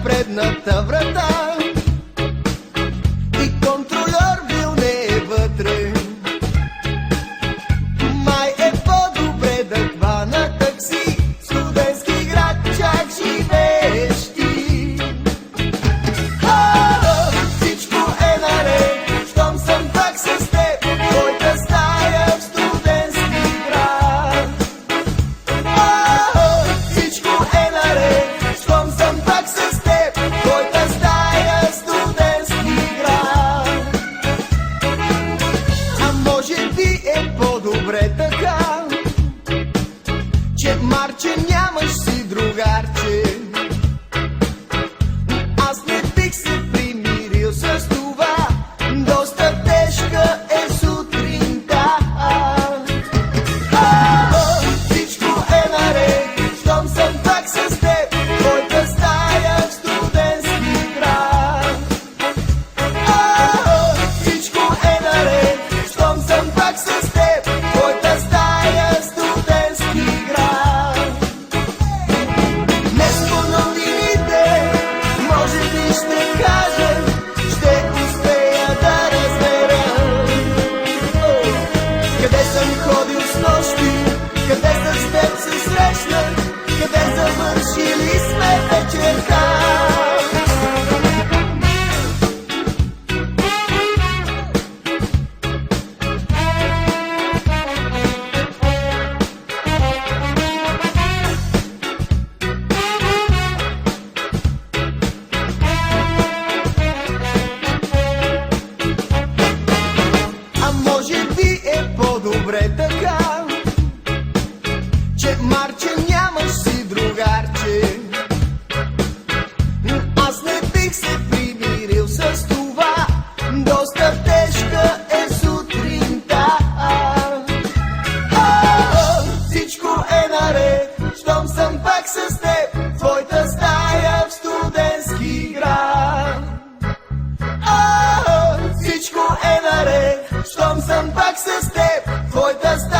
Предната врата и контрольор бил не е вътре. Май е по-добре да хвана такси, студентски град, чак живееш ти. Всичко е наред, щом съм пак с теб, твоята стая в студентски град. Всичко е наред, щом съм пак с теб, твоята стая в студентски град. А може би е по-добре така, че Марче нямаш си другарче. Аз не бих се примирил с това, доста тежка е сутринта. Всичко е наред, щом съм пак с теб, твоята стая в студентски град. Всичко е наред, щом съм пак с теб, твоята стая в студентски град. Днес по новините може би ще кажа, ще успея да разбера къде съм ходил с нощи, къде с теб се срещнах, къде завършили сме вечерта. А може би е по-добре така, че Марче нямаш си другарче. Аз не бих се примирил с това, доста тежка е сутринта. Всичко е наред, щом съм пак с теб, твоята стая в студентски град. Всичко е наред, щом съм пак с теб, твоята стая